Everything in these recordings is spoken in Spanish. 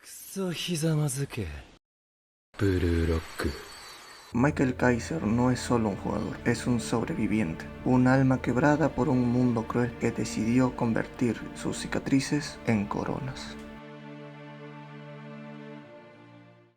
そひざまずけブルーロック。 Michael Kaiser no es solo un jugador, es un sobreviviente, un alma quebrada por un mundo cruel que decidió convertir sus cicatrices en coronas.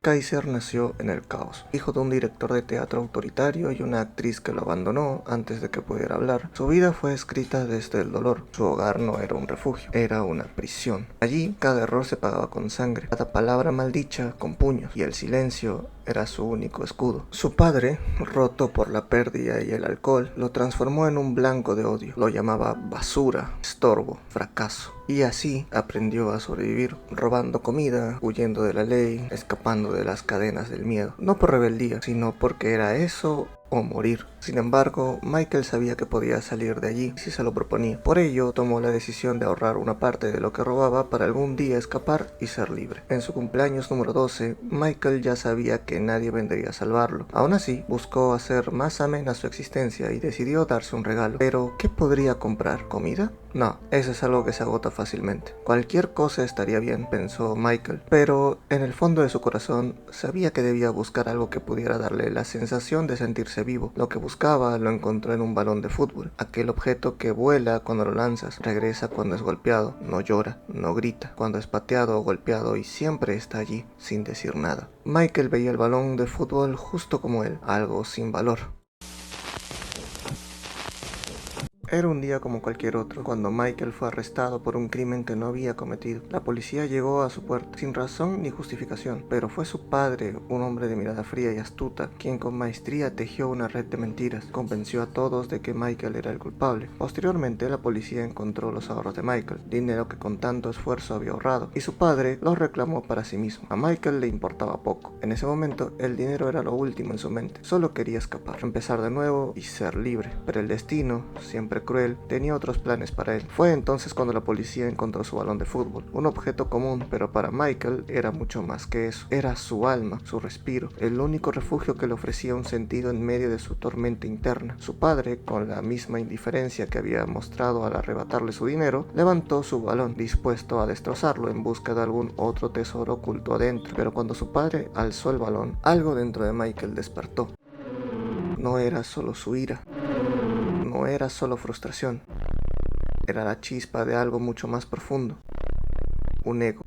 Kaiser nació en el caos, hijo de un director de teatro autoritario y una actriz que lo abandonó antes de que pudiera hablar. Su vida fue escrita desde el dolor. Su hogar no era un refugio, era una prisión. Allí cada error se pagaba con sangre, cada palabra maldicha con puños, y el silencio era su único escudo. Su padre, roto por la pérdida y el alcohol, lo transformó en un blanco de odio. Lo llamaba basura, estorbo, fracaso. Y así aprendió a sobrevivir, robando comida, huyendo de la ley, escapando de las cadenas del miedo. No por rebeldía, sino porque era eso o morir. Sin embargo, Michael sabía que podía salir de allí si se lo proponía. Por ello, tomó la decisión de ahorrar una parte de lo que robaba para algún día escapar y ser libre. En su cumpleaños número 12, Michael ya sabía que nadie vendría a salvarlo. Aún así, buscó hacer más amena su existencia y decidió darse un regalo. Pero, ¿qué podría comprar? ¿Comida? No, eso es algo que se agota fácilmente. Cualquier cosa estaría bien, pensó Michael, pero en el fondo de su corazón sabía que debía buscar algo que pudiera darle la sensación de sentirse vivo. Lo que buscaba lo encontró en un balón de fútbol, aquel objeto que vuela cuando lo lanzas, regresa cuando es golpeado, no llora, no grita, cuando es pateado o golpeado y siempre está allí, sin decir nada. Michael veía el balón de fútbol justo como él, algo sin valor. Era un día como cualquier otro, cuando Michael fue arrestado por un crimen que no había cometido. La policía llegó a su puerta, sin razón ni justificación, pero fue su padre, un hombre de mirada fría y astuta, quien con maestría tejió una red de mentiras. Convenció a todos de que Michael era el culpable. Posteriormente, la policía encontró los ahorros de Michael, dinero que con tanto esfuerzo había ahorrado, y su padre los reclamó para sí mismo. A Michael le importaba poco. En ese momento, el dinero era lo último en su mente. Solo quería escapar, empezar de nuevo y ser libre. Pero el destino, siempre cruel, tenía otros planes para él. Fue entonces cuando la policía encontró su balón de fútbol, un objeto común, pero para Michael era mucho más que eso. Era su alma, su respiro, el único refugio que le ofrecía un sentido en medio de su tormenta interna. Su padre, con la misma indiferencia que había mostrado al arrebatarle su dinero, levantó su balón, dispuesto a destrozarlo en busca de algún otro tesoro oculto adentro. Pero cuando su padre alzó el balón, algo dentro de Michael despertó. No era solo su ira, no era solo frustración, era la chispa de algo mucho más profundo, un ego,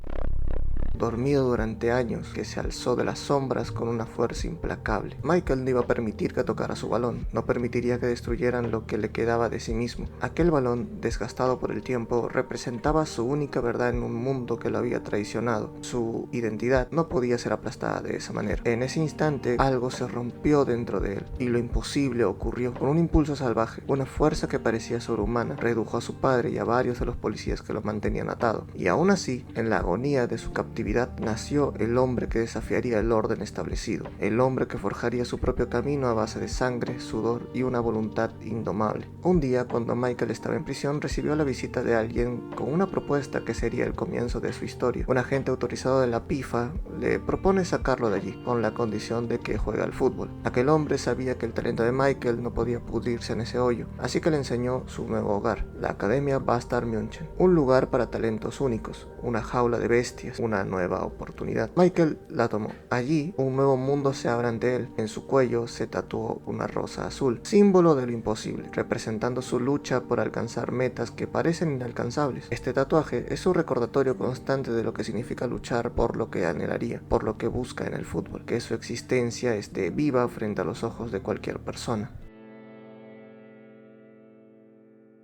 dormido durante años, que se alzó de las sombras con una fuerza implacable. Michael no iba a permitir que tocara su balón, no permitiría que destruyeran lo que le quedaba de sí mismo. Aquel balón, desgastado por el tiempo, representaba su única verdad en un mundo que lo había traicionado. Su identidad no podía ser aplastada de esa manera. En ese instante, algo se rompió dentro de él, y lo imposible ocurrió. Con un impulso salvaje, una fuerza que parecía sobrehumana, redujo a su padre y a varios de los policías que lo mantenían atado. Y aún así, en la agonía de su captividad, nació el hombre que desafiaría el orden establecido, el hombre que forjaría su propio camino a base de sangre, sudor y una voluntad indomable. Un día, cuando Michael estaba en prisión, recibió la visita de alguien con una propuesta que sería el comienzo de su historia. Un agente autorizado de la PIFA le propone sacarlo de allí, con la condición de que juegue al fútbol. Aquel hombre sabía que el talento de Michael no podía pudrirse en ese hoyo, así que le enseñó su nuevo hogar, la Academia Bastard München, un lugar para talentos únicos, una jaula de bestias, una nueva oportunidad. Michael la tomó. Allí, un nuevo mundo se abre ante él. En su cuello se tatuó una rosa azul, símbolo de lo imposible, representando su lucha por alcanzar metas que parecen inalcanzables. Este tatuaje es un recordatorio constante de lo que significa luchar por lo que anhelaría, por lo que busca en el fútbol, que su existencia esté viva frente a los ojos de cualquier persona.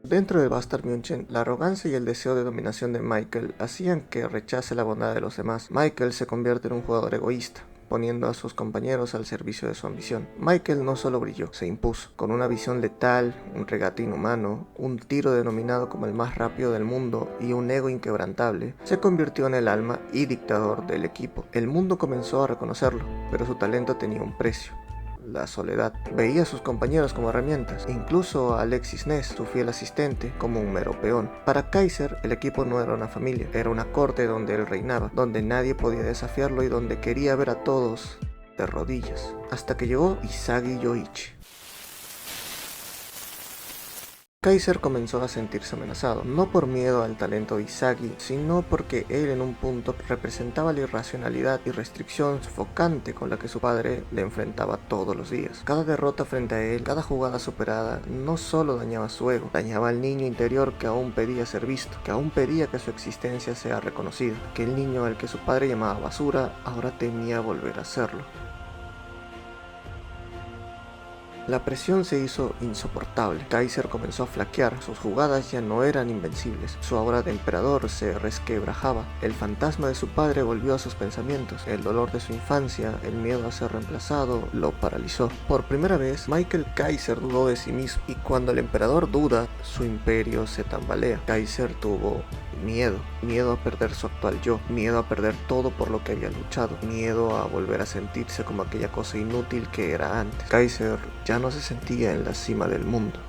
Dentro de Bastard München, la arrogancia y el deseo de dominación de Michael hacían que rechace la bondad de los demás. Michael se convierte en un jugador egoísta, poniendo a sus compañeros al servicio de su ambición. Michael no solo brilló, se impuso, con una visión letal, un regate inhumano, un tiro denominado como el más rápido del mundo y un ego inquebrantable. Se convirtió en el alma y dictador del equipo. El mundo comenzó a reconocerlo, pero su talento tenía un precio: la soledad. Veía a sus compañeros como herramientas, incluso a Alexis Ness, su fiel asistente, como un mero peón. Para Kaiser, el equipo no era una familia, era una corte donde él reinaba, donde nadie podía desafiarlo y donde quería ver a todos de rodillas. Hasta que llegó Isagi Yoichi. Kaiser comenzó a sentirse amenazado, no por miedo al talento de Izagi, sino porque él en un punto representaba la irracionalidad y restricción sofocante con la que su padre le enfrentaba todos los días. Cada derrota frente a él, cada jugada superada, no solo dañaba su ego, dañaba al niño interior que aún pedía ser visto, que aún pedía que su existencia sea reconocida, que el niño al que su padre llamaba basura ahora temía volver a serlo. La presión se hizo insoportable. Kaiser comenzó a flaquear, sus jugadas ya no eran invencibles, su aura de emperador se resquebrajaba, el fantasma de su padre volvió a sus pensamientos, el dolor de su infancia, el miedo a ser reemplazado, lo paralizó. Por primera vez, Michael Kaiser dudó de sí mismo, y cuando el emperador duda, su imperio se tambalea. Kaiser tuvo miedo a perder su actual yo, miedo a perder todo por lo que había luchado, miedo a volver a sentirse como aquella cosa inútil que era antes. Kaiser ya no se sentía en la cima del mundo.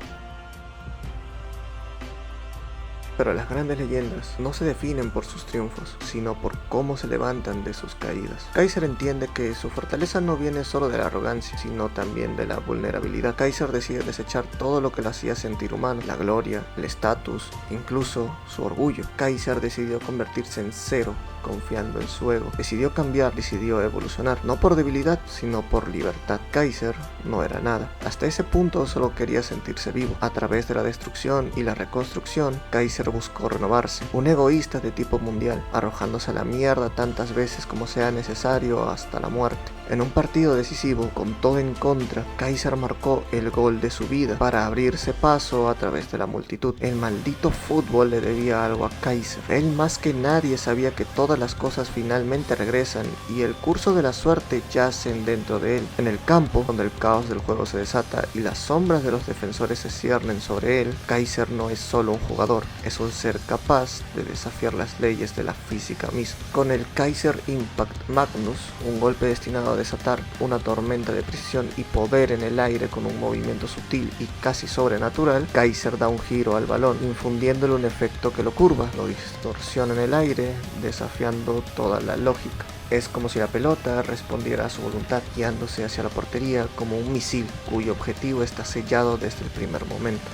Pero las grandes leyendas no se definen por sus triunfos, sino por cómo se levantan de sus caídas. Kaiser entiende que su fortaleza no viene solo de la arrogancia, sino también de la vulnerabilidad. Kaiser decide desechar todo lo que lo hacía sentir humano, la gloria, el estatus, incluso su orgullo. Kaiser decidió convertirse en cero, confiando en su ego. Decidió cambiar, decidió evolucionar, no por debilidad, sino por libertad. Kaiser no era nada. Hasta ese punto solo quería sentirse vivo. A través de la destrucción y la reconstrucción, Kaiser buscó renovarse. Un egoísta de tipo mundial, arrojándose a la mierda tantas veces como sea necesario hasta la muerte. En un partido decisivo, con todo en contra, Kaiser marcó el gol de su vida para abrirse paso a través de la multitud. El maldito fútbol le debía algo a Kaiser. Él más que nadie sabía que todas las cosas finalmente regresan y el curso de la suerte yacen dentro de él. En el campo, donde el caos del juego se desata y las sombras de los defensores se ciernen sobre él, Kaiser no es solo un jugador, es un ser capaz de desafiar las leyes de la física misma. Con el Kaiser Impact Magnus, un golpe destinado a desatar una tormenta de precisión y poder en el aire con un movimiento sutil y casi sobrenatural, Kaiser da un giro al balón, infundiéndole un efecto que lo curva, lo distorsiona en el aire, desafiando toda la lógica. Es como si la pelota respondiera a su voluntad, guiándose hacia la portería como un misil cuyo objetivo está sellado desde el primer momento.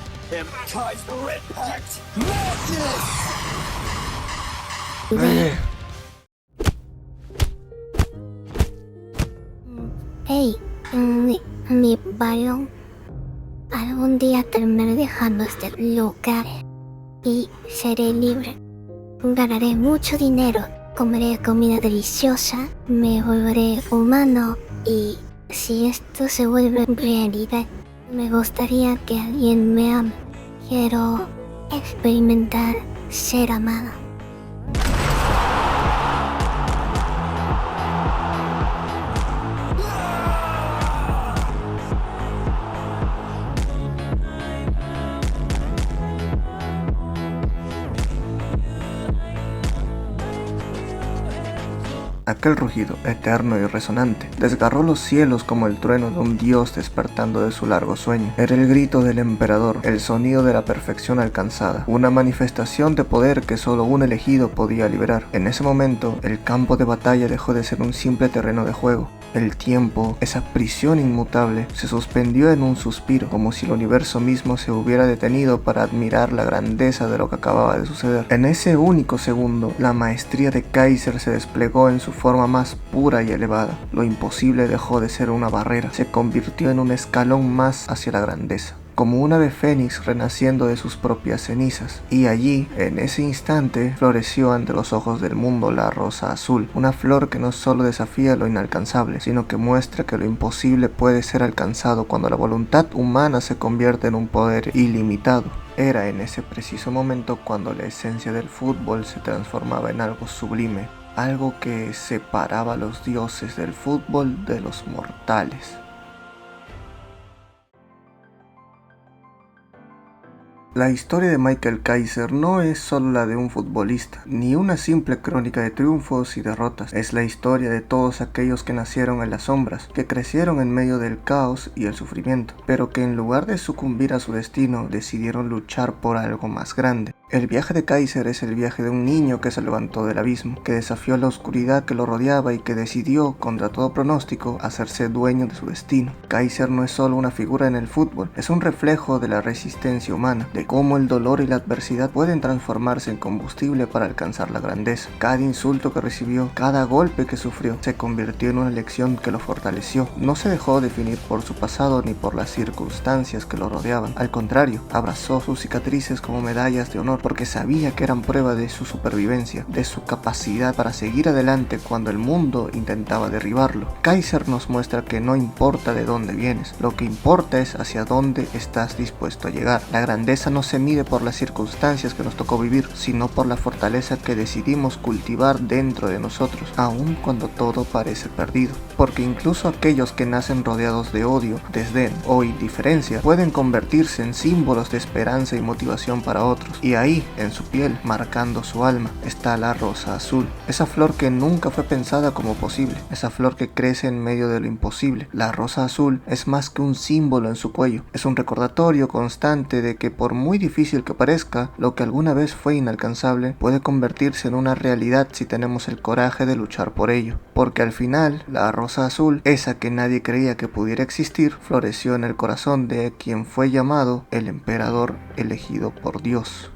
Hey, mi balón. Algún día terminaré dejando este lugar y seré libre. Ganaré mucho dinero, comeré comida deliciosa, me volveré humano y si esto se vuelve realidad, me gustaría que alguien me ame. Quiero experimentar ser amado. Aquel rugido, eterno y resonante, desgarró los cielos como el trueno de un dios despertando de su largo sueño. Era el grito del emperador, el sonido de la perfección alcanzada, una manifestación de poder que solo un elegido podía liberar. En ese momento, el campo de batalla dejó de ser un simple terreno de juego. El tiempo, esa prisión inmutable, se suspendió en un suspiro, como si el universo mismo se hubiera detenido para admirar la grandeza de lo que acababa de suceder. En ese único segundo, la maestría de Kaiser se desplegó en su forma más pura y elevada. Lo imposible dejó de ser una barrera, se convirtió en un escalón más hacia la grandeza, como un ave fénix renaciendo de sus propias cenizas. Y allí, en ese instante, floreció ante los ojos del mundo la rosa azul, una flor que no solo desafía lo inalcanzable, sino que muestra que lo imposible puede ser alcanzado cuando la voluntad humana se convierte en un poder ilimitado. Era en ese preciso momento cuando la esencia del fútbol se transformaba en algo sublime, algo que separaba a los dioses del fútbol de los mortales. La historia de Michael Kaiser no es solo la de un futbolista, ni una simple crónica de triunfos y derrotas. Es la historia de todos aquellos que nacieron en las sombras, que crecieron en medio del caos y el sufrimiento, pero que en lugar de sucumbir a su destino, decidieron luchar por algo más grande. El viaje de Kaiser es el viaje de un niño que se levantó del abismo, que desafió la oscuridad que lo rodeaba y que decidió, contra todo pronóstico, hacerse dueño de su destino. Kaiser no es solo una figura en el fútbol, es un reflejo de la resistencia humana, de cómo el dolor y la adversidad pueden transformarse en combustible para alcanzar la grandeza. Cada insulto que recibió, cada golpe que sufrió, se convirtió en una lección que lo fortaleció. No se dejó definir por su pasado ni por las circunstancias que lo rodeaban. Al contrario, abrazó sus cicatrices como medallas de honor, porque sabía que eran prueba de su supervivencia, de su capacidad para seguir adelante cuando el mundo intentaba derribarlo. Kaiser nos muestra que no importa de dónde vienes, lo que importa es hacia dónde estás dispuesto a llegar. La grandeza no se mide por las circunstancias que nos tocó vivir, sino por la fortaleza que decidimos cultivar dentro de nosotros, aun cuando todo parece perdido. Porque incluso aquellos que nacen rodeados de odio, desdén o indiferencia pueden convertirse en símbolos de esperanza y motivación para otros. Y ahí, en su piel, marcando su alma, está la rosa azul. Esa flor que nunca fue pensada como posible, esa flor que crece en medio de lo imposible. La rosa azul es más que un símbolo en su cuello, es un recordatorio constante de que por muy difícil que parezca, lo que alguna vez fue inalcanzable puede convertirse en una realidad si tenemos el coraje de luchar por ello. Porque al final, la rosa azul, esa que nadie creía que pudiera existir, floreció en el corazón de quien fue llamado el emperador elegido por Dios.